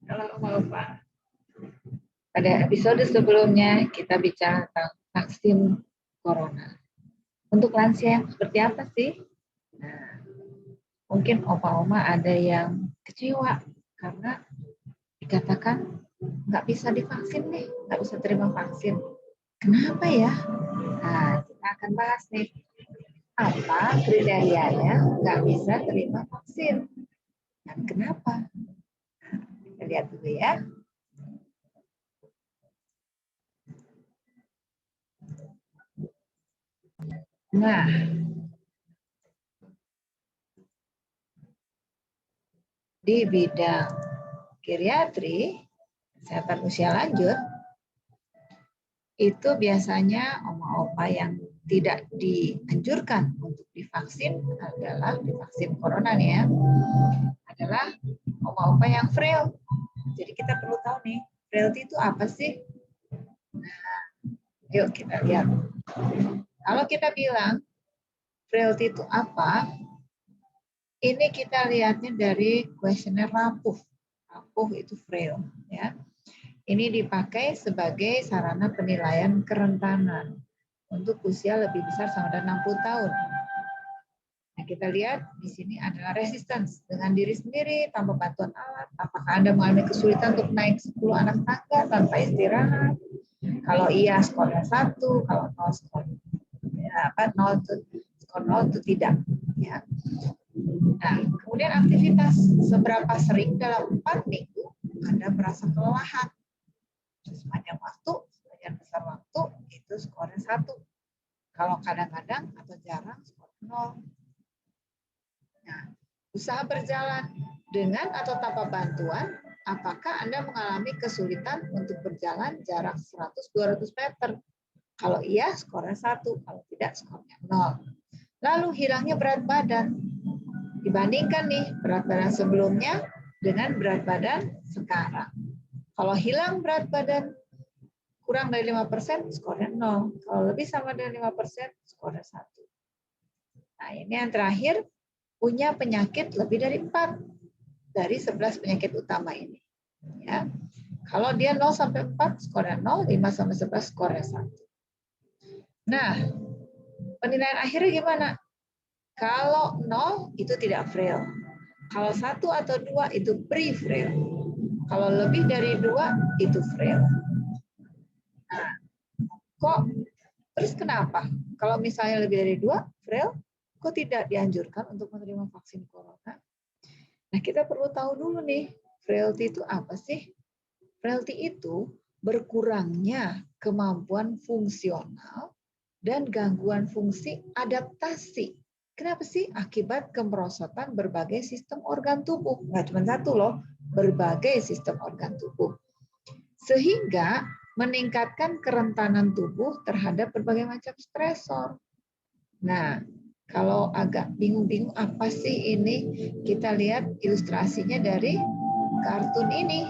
Halo Bapak. Pada episode sebelumnya kita bicara tentang vaksin corona. Untuk lansia yang seperti apa sih? Nah, mungkin oma-oma ada yang kecewa karena dikatakan nggak bisa divaksin nih, nggak bisa terima vaksin. Kenapa ya? Nah, kita akan bahas nih apa kriterianya nggak bisa terima vaksin dan kenapa? Kita lihat dulu ya. Nah, di bidang geriatri, kesehatan usia lanjut, itu biasanya oma-oma yang tidak dianjurkan untuk divaksin adalah divaksin corona nih ya, adalah oma-oma yang frail. Jadi kita perlu tahu nih, frailty itu apa sih? Nah, yuk kita lihat. Kalau kita bilang frailty itu apa, ini kita lihatnya dari kuesioner rapuh. Rapuh itu frail, ya. Ini dipakai sebagai sarana penilaian kerentanan untuk usia lebih besar sama dengan 60 tahun. Nah, kita lihat di sini adalah resistance dengan diri sendiri tanpa bantuan alat. Apakah Anda mengalami kesulitan untuk naik 10 anak tangga tanpa istirahat? Kalau iya, skornya 1. Kalau 0, skor ya, 0 skor 0 itu tidak. Ya. Nah, kemudian aktivitas seberapa sering dalam 4 minggu Anda merasa kelelahan? Sepanjang waktu, sebagian besar waktu itu skornya 1. Kalau kadang-kadang atau jarang skor 0. Nah, usaha berjalan dengan atau tanpa bantuan, apakah Anda mengalami kesulitan untuk berjalan jarak 100-200 meter? Kalau iya, skornya 1. Kalau tidak, skornya 0. Lalu hilangnya berat badan. Dibandingkan nih berat badan sebelumnya dengan berat badan sekarang. Kalau hilang berat badan kurang dari 5%, skornya 0. Kalau lebih sama dengan 5%, skornya 1. Nah, ini yang terakhir, punya penyakit lebih dari 4 dari 11 penyakit utama ini. Ya. Kalau dia 0 sampai 4, skornya 0, 5 sampai 11, skornya 1. Nah, penilaian akhirnya gimana? Kalau 0 itu tidak frail. Kalau 1 atau 2 itu pre-frail. Kalau lebih dari 2 itu frail. Nah, kok terus kenapa? Kalau misalnya lebih dari 2 frail, kok tidak dianjurkan untuk menerima vaksin corona? Nah, kita perlu tahu dulu nih, frailty itu apa sih? Frailty itu berkurangnya kemampuan fungsional dan gangguan fungsi adaptasi. Kenapa sih? Akibat kemerosotan berbagai sistem organ tubuh. Nggak cuma satu loh, berbagai sistem organ tubuh. Sehingga meningkatkan kerentanan tubuh terhadap berbagai macam stresor. Nah, kalau agak bingung-bingung apa sih ini, kita lihat ilustrasinya dari kartun ini.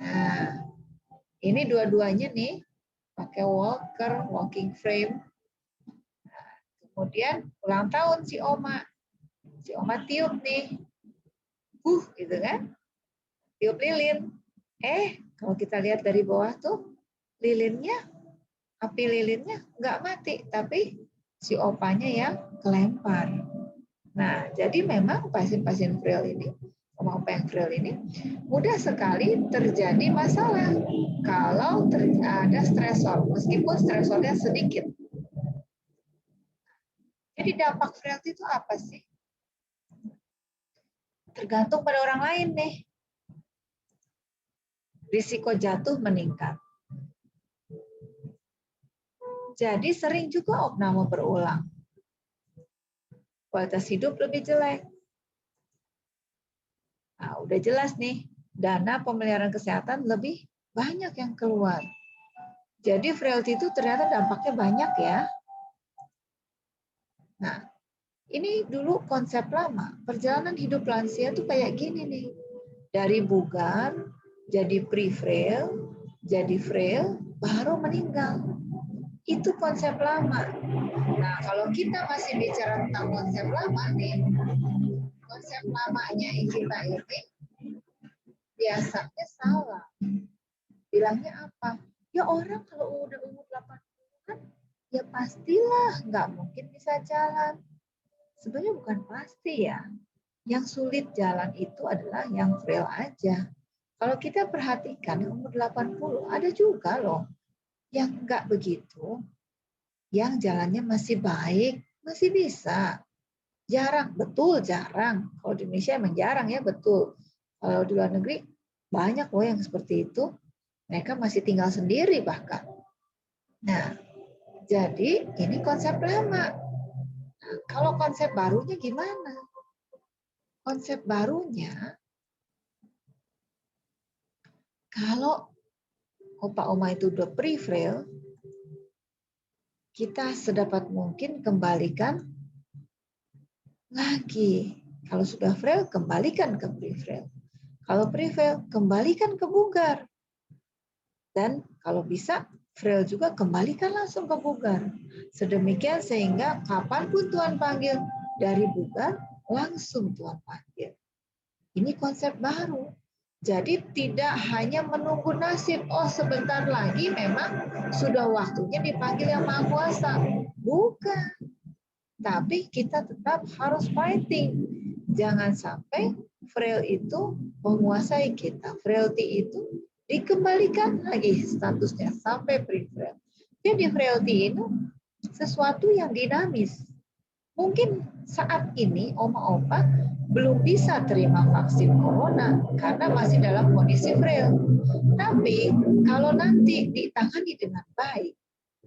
Nah, ini dua-duanya nih pakai walker, walking frame. Nah, kemudian ulang tahun si Oma. Si Oma tiup nih. Gitu kan. Tiup lilin. Kalau kita lihat dari bawah tuh, lilinnya, api lilinnya nggak mati, tapi si opanya yang kelempar. Nah, jadi memang pasien-pasien frail ini, opa yang frail ini, mudah sekali terjadi masalah kalau ada stresor, meskipun stresornya sedikit. Jadi dampak frailty itu apa sih? Tergantung pada orang lain nih. Risiko jatuh meningkat. Jadi sering juga opname berulang. Kualitas hidup lebih jelek. Nah, udah jelas nih, dana pemeliharaan kesehatan lebih banyak yang keluar. Jadi frailty itu ternyata dampaknya banyak ya. Nah, ini dulu konsep lama. Perjalanan hidup lansia tuh kayak gini nih. Dari bugar, jadi pre-frail, jadi frail, baru meninggal. Itu konsep lama. Nah, kalau kita masih bicara tentang konsep lama nih, konsep lamanya kita ini biasanya salah. Bilangnya apa? Ya orang kalau udah umur 80-an, ya pastilah nggak mungkin bisa jalan. Sebenarnya bukan pasti ya. Yang sulit jalan itu adalah yang frail aja. Kalau kita perhatikan yang umur 80, ada juga loh yang nggak begitu, yang jalannya masih baik, masih bisa. Jarang, betul jarang. Kalau di Indonesia emang jarang ya, betul. Kalau di luar negeri banyak loh yang seperti itu. Mereka masih tinggal sendiri bahkan. Nah, jadi ini konsep lama. Nah, kalau konsep barunya gimana? Konsep barunya, kalau opa oma itu udah pre-frail, kita sedapat mungkin kembalikan lagi. Kalau sudah frail, kembalikan ke pre-frail. Kalau pre-frail, kembalikan ke bugar. Dan kalau bisa, frail juga kembalikan langsung ke bugar. Sedemikian sehingga kapanpun Tuhan panggil dari bugar, langsung Tuhan panggil. Ini konsep baru. Jadi tidak hanya menunggu nasib, oh sebentar lagi memang sudah waktunya dipanggil yang Maha Kuasa. Bukan. Tapi kita tetap harus fighting. Jangan sampai frail itu menguasai kita. Frailty itu dikembalikan lagi statusnya sampai pre-frail. Jadi frailty itu sesuatu yang dinamis. Mungkin saat ini oma-opa belum bisa terima vaksin corona karena masih dalam kondisi frail. Tapi kalau nanti ditangani dengan baik,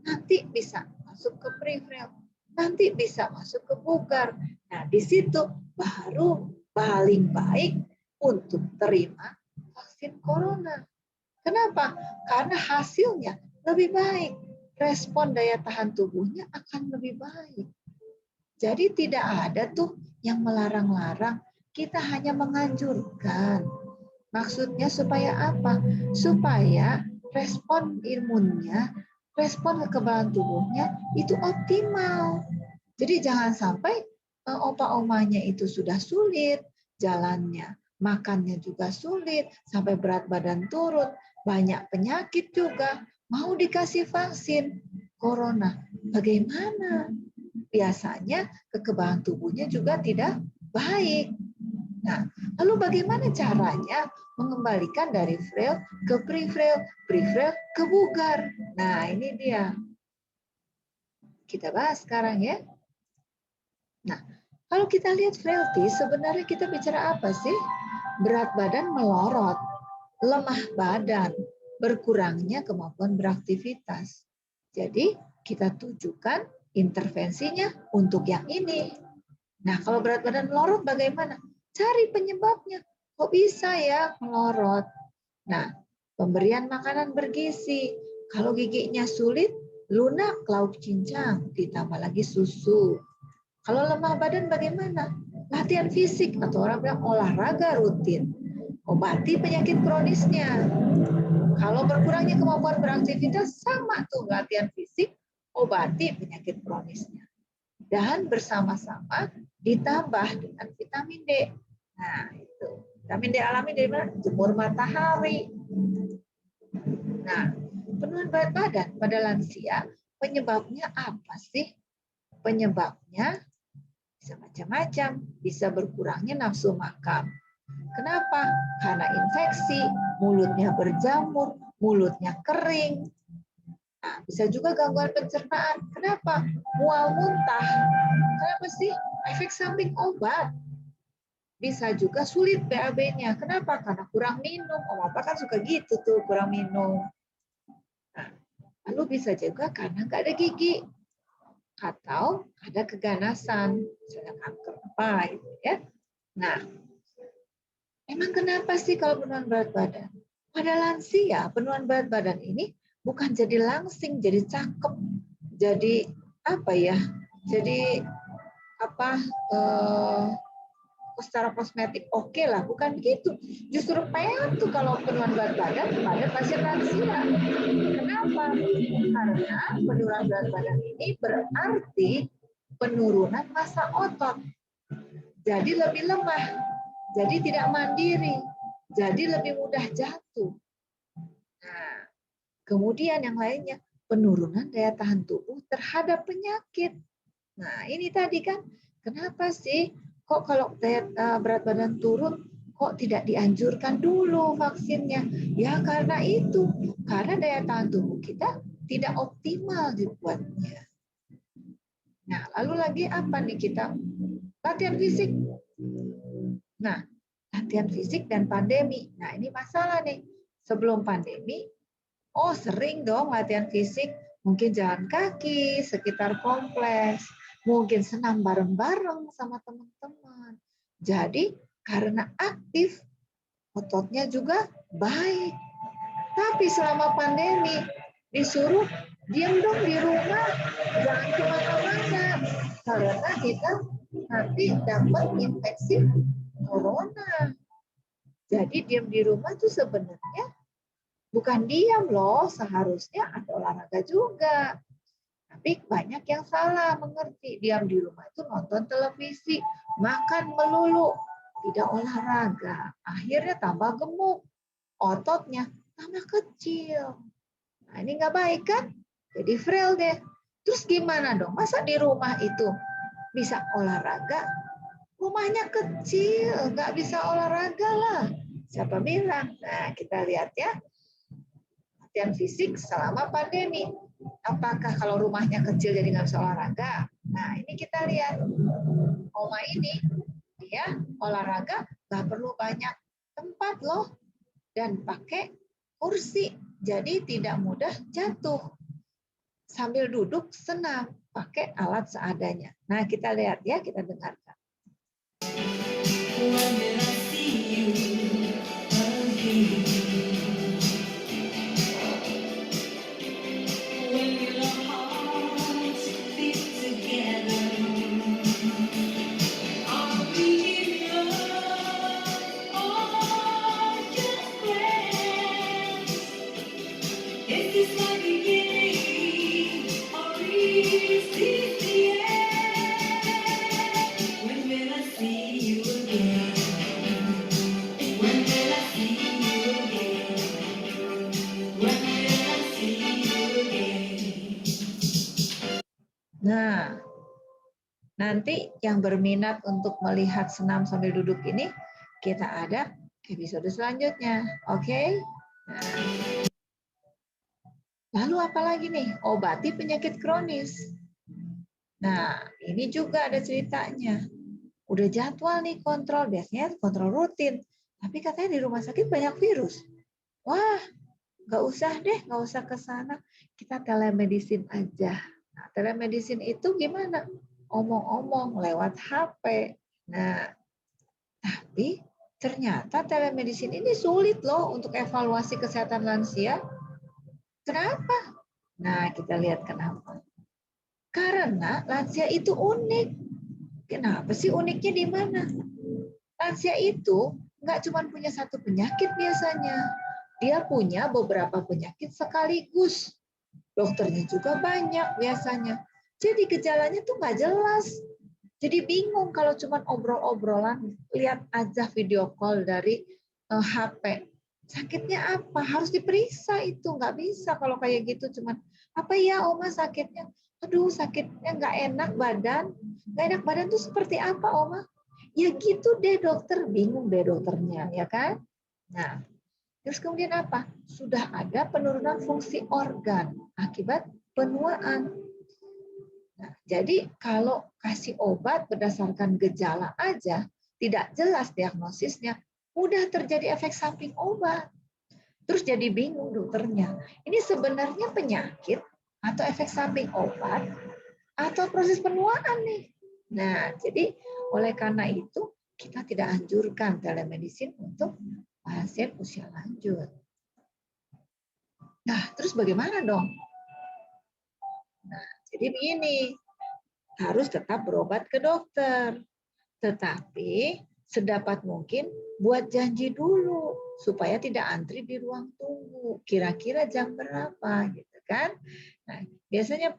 nanti bisa masuk ke pre-frail, nanti bisa masuk ke bugar. Nah, di situ baru paling baik untuk terima vaksin corona. Kenapa? Karena hasilnya lebih baik. Respon daya tahan tubuhnya akan lebih baik. Jadi tidak ada tuh yang melarang-larang, kita hanya menganjurkan. Maksudnya supaya apa? Supaya respon imunnya, respon kekebalan tubuhnya itu optimal. Jadi jangan sampai opa-omanya itu sudah sulit, jalannya, makannya juga sulit, sampai berat badan turun, banyak penyakit juga, mau dikasih vaksin corona. Bagaimana? Biasanya kekebalan tubuhnya juga tidak baik. Nah, lalu bagaimana caranya mengembalikan dari frail ke pre-frail, pre-frail ke bugar? Nah, ini dia. Kita bahas sekarang ya. Nah, kalau kita lihat frailty, sebenarnya kita bicara apa sih? Berat badan melorot, lemah badan, berkurangnya kemampuan beraktivitas. Jadi, kita tujukan intervensinya untuk yang ini. Nah, kalau berat badan melorot bagaimana? Cari penyebabnya. Kok bisa ya melorot? Nah, pemberian makanan bergizi. Kalau giginya sulit, lunak lauk cincang, ditambah lagi susu. Kalau lemah badan bagaimana? Latihan fisik atau orang bilang olahraga rutin. Obati penyakit kronisnya. Kalau berkurangnya kemampuan beraktivitas, sama tuh latihan fisik, obati penyakit kronisnya. Dan bersama-sama ditambah dengan vitamin D. Nah, itu. Vitamin D alami dari mana? Jemur matahari. Nah, penurunan berat badan pada lansia, penyebabnya apa sih? Penyebabnya bisa macam-macam. Bisa berkurangnya nafsu makan. Kenapa? Karena infeksi, mulutnya berjamur, mulutnya kering. Nah, bisa juga gangguan pencernaan. Kenapa? Mual muntah. Kenapa sih? Efek samping obat. Bisa juga sulit BAB-nya. Kenapa? Karena kurang minum. Apa kan suka gitu tuh, kurang minum. Nah, lalu bisa juga karena nggak ada gigi. Atau ada keganasan. Misalnya kanker apa gitu ya. Nah, emang kenapa sih kalau penurunan berat badan? Pada lansia, penurunan berat badan ini bukan jadi langsing, jadi cakep, jadi apa ya? Jadi apa? Secara kosmetik oke lah, bukan begitu. Justru pengen tuh kalau penurunan berat badan pada pasien lansia. Kenapa? Karena penurunan berat badan ini berarti penurunan massa otot. Jadi lebih lemah, jadi tidak mandiri. jadi lebih mudah jatuh. Nah, kemudian yang lainnya, penurunan daya tahan tubuh terhadap penyakit. Nah, ini tadi kan, kenapa sih kok kalau berat badan turun, kok tidak dianjurkan dulu vaksinnya? Ya karena itu, karena daya tahan tubuh kita tidak optimal dibuatnya. Nah, lalu lagi apa nih kita? Latihan fisik. Nah, latihan fisik dan pandemi. Nah, ini masalah nih. Sebelum pandemi, sering dong latihan fisik. Mungkin jalan kaki, sekitar kompleks. Mungkin senam bareng-bareng sama teman-teman. Jadi, karena aktif, ototnya juga baik. Tapi selama pandemi, disuruh diam dong di rumah, jangan kemana-mana. Karena kita nanti dapat infeksi corona. Jadi diam di rumah itu sebenarnya bukan diam loh, seharusnya ada olahraga juga. Tapi banyak yang salah mengerti. Diam di rumah itu nonton televisi, makan melulu, tidak olahraga. Akhirnya tambah gemuk, ototnya tambah kecil. Nah, ini nggak baik kan? Jadi frail deh. Terus gimana dong? Masa di rumah itu bisa olahraga? Rumahnya kecil, nggak bisa olahraga lah. Siapa bilang? Nah, kita lihat ya. Latihan fisik selama pandemi. Apakah kalau rumahnya kecil jadi nggak bisa olahraga? Nah, ini kita lihat. Oma ini, dia olahraga nggak perlu banyak tempat loh. Dan pakai kursi. Jadi tidak mudah jatuh. Sambil duduk senam, pakai alat seadanya. Nah, kita lihat ya, kita dengarkan. Nah, nanti yang berminat untuk melihat senam sambil duduk ini, kita ada episode selanjutnya. Oke? Nah, lalu apa lagi nih? Obati penyakit kronis. Nah, ini juga ada ceritanya. Udah jadwal nih kontrol, biasanya kontrol rutin. Tapi katanya di rumah sakit banyak virus. Wah, nggak usah deh, nggak usah ke sana. Kita telemedicine aja. Nah, telemedicine itu gimana? Omong-omong lewat HP. Nah, tapi ternyata telemedicine ini sulit loh untuk evaluasi kesehatan lansia. Kenapa? Nah, kita lihat kenapa. Karena lansia itu unik. Kenapa sih uniknya di mana? Lansia itu nggak cuma punya satu penyakit biasanya. Dia punya beberapa penyakit sekaligus. Dokternya juga banyak biasanya. Jadi gejalanya tuh nggak jelas. Jadi bingung kalau cuma obrol-obrolan, lihat aja video call dari HP. Sakitnya apa? Harus diperiksa itu. Nggak bisa kalau kayak gitu cuman, apa ya Oma sakitnya? Aduh sakitnya nggak enak badan. Nggak enak badan tuh seperti apa Oma? Ya gitu deh dokter. Bingung deh dokternya, ya kan? Nah, terus kemudian apa? Sudah ada penurunan fungsi organ akibat penuaan. Nah, jadi kalau kasih obat berdasarkan gejala aja, tidak jelas diagnosisnya, mudah terjadi efek samping obat. Terus jadi bingung dokternya. Ini sebenarnya penyakit atau efek samping obat atau proses penuaan nih. Nah, jadi oleh karena itu kita tidak anjurkan telemedicine untuk pasien usia lanjut. Nah, terus bagaimana dong? Nah, jadi begini, harus tetap berobat ke dokter. Tetapi sedapat mungkin buat janji dulu supaya tidak antri di ruang tunggu. Kira-kira jam berapa gitu kan? Nah, biasanya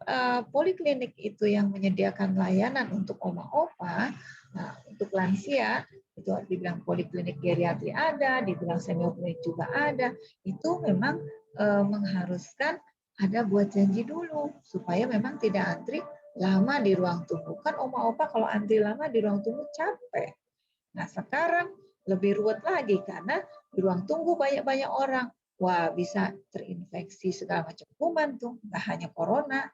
poliklinik itu yang menyediakan layanan untuk oma-opa, nah, untuk lansia Itu dibilang poliklinik geriatri ada, dibilang senior klinik juga ada. Itu memang mengharuskan ada buat janji dulu supaya memang tidak antri lama di ruang tunggu. Kan oma-opa kalau antri lama di ruang tunggu capek. Nah, sekarang lebih ruwet lagi karena di ruang tunggu banyak-banyak orang. Wah, bisa terinfeksi segala macam kuman tuh, nggak hanya corona.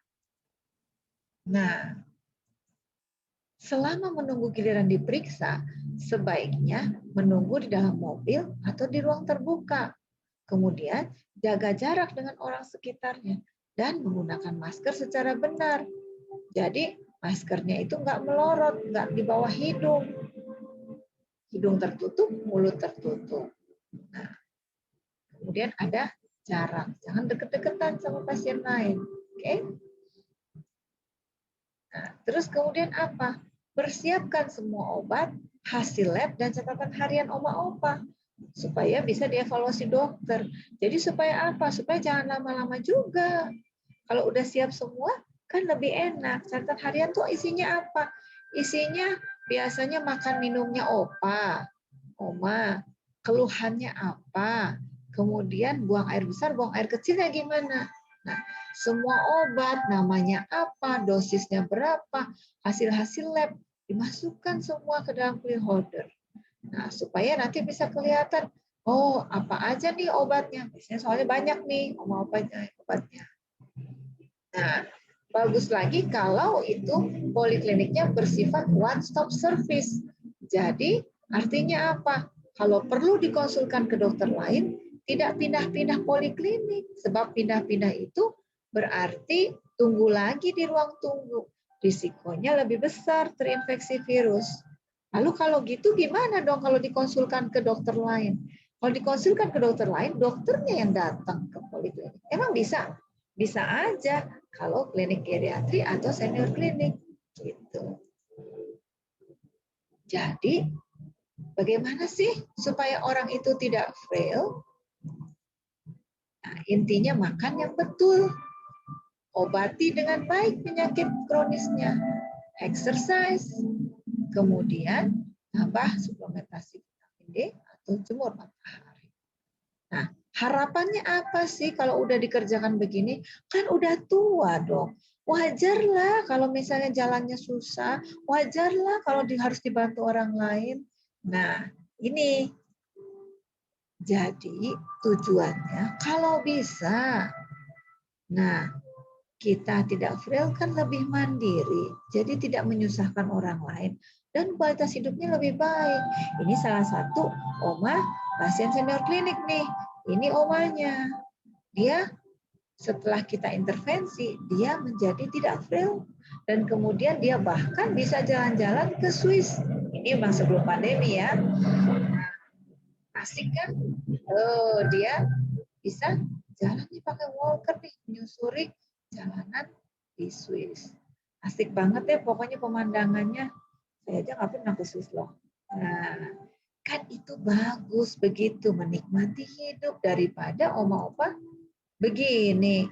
Nah, selama menunggu giliran diperiksa, sebaiknya menunggu di dalam mobil atau di ruang terbuka. Kemudian, jaga jarak dengan orang sekitarnya dan menggunakan masker secara benar. Jadi, maskernya itu nggak melorot, nggak di bawah hidung. Hidung tertutup, mulut tertutup. Nah, kemudian ada jarak. Jangan deket-deketan sama pasien lain. Oke? Nah, terus kemudian apa? Persiapkan semua obat, hasil lab, dan catatan harian oma-opa supaya bisa dievaluasi dokter. Jadi supaya apa? Supaya jangan lama-lama juga. Kalau udah siap semua, kan lebih enak. Catatan harian tuh isinya apa? Isinya biasanya makan minumnya opa, oma, keluhannya apa, kemudian buang air besar, buang air kecilnya gimana. Nah, semua obat namanya apa, dosisnya berapa, hasil-hasil lab dimasukkan semua ke dalam clear holder. Nah, supaya nanti bisa kelihatan, oh apa aja nih obatnya. Biasanya soalnya banyak nih obatnya. Nah, bagus lagi kalau itu polikliniknya bersifat one stop service. Jadi, artinya apa? Kalau perlu dikonsulkan ke dokter lain, tidak pindah-pindah poliklinik. Sebab pindah-pindah itu berarti tunggu lagi di ruang tunggu. Risikonya lebih besar terinfeksi virus. Lalu kalau gitu gimana dong kalau dikonsulkan ke dokter lain? Kalau dikonsulkan ke dokter lain, dokternya yang datang ke poliklinik. Emang bisa? Bisa aja kalau klinik geriatri atau senior klinik. Gitu. Jadi, bagaimana sih supaya orang itu tidak frail? Nah, intinya makan yang betul. Obati dengan baik penyakit kronisnya. Exercise, kemudian tambah suplementasi vitamin D atau jemur matahari. Nah, harapannya apa sih kalau udah dikerjakan begini? Kan udah tua dong. Wajarlah kalau misalnya jalannya susah, wajarlah kalau harus dibantu orang lain. Nah, ini jadi tujuannya kalau bisa. Nah, kita tidak frail kan lebih mandiri, jadi tidak menyusahkan orang lain dan kualitas hidupnya lebih baik. Ini salah satu oma pasien senior klinik nih. Ini omanya. Dia setelah kita intervensi, dia menjadi tidak frail dan kemudian dia bahkan bisa jalan-jalan ke Swiss. Ini memang sebelum pandemi ya. Asik kan? Oh, dia bisa jalan nih pakai walker nih, menyusuri jalanan di Swiss. Asik banget ya pokoknya pemandangannya. Saya aja nggak pernah ke Swiss loh. Nah, kan itu bagus begitu menikmati hidup daripada oma-opa begini.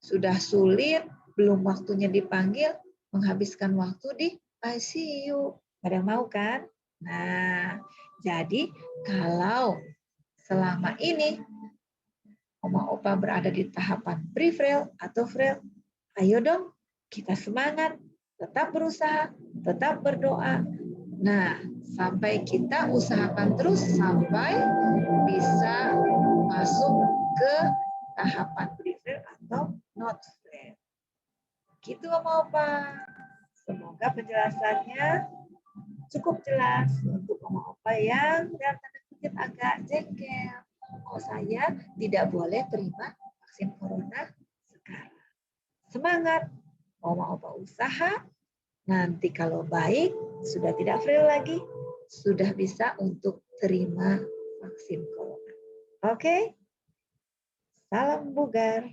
Sudah sulit, belum waktunya dipanggil, menghabiskan waktu di ICU. Pada mau kan? Nah, jadi kalau selama ini oma-opa berada di tahapan pre-frail atau frail, ayo dong kita semangat, tetap berusaha, tetap berdoa. Nah, sampai kita usahakan terus sampai bisa masuk ke tahapan pre-frail atau not frail. Gitu oma-opa. Semoga penjelasannya cukup jelas untuk oma-opa yang dalam tanda kutip agak jengkel. Oh, saya tidak boleh terima vaksin corona sekarang. Semangat, oma-opa usaha, nanti kalau baik, sudah tidak frail lagi, sudah bisa untuk terima vaksin corona. Oke? Salam bugar.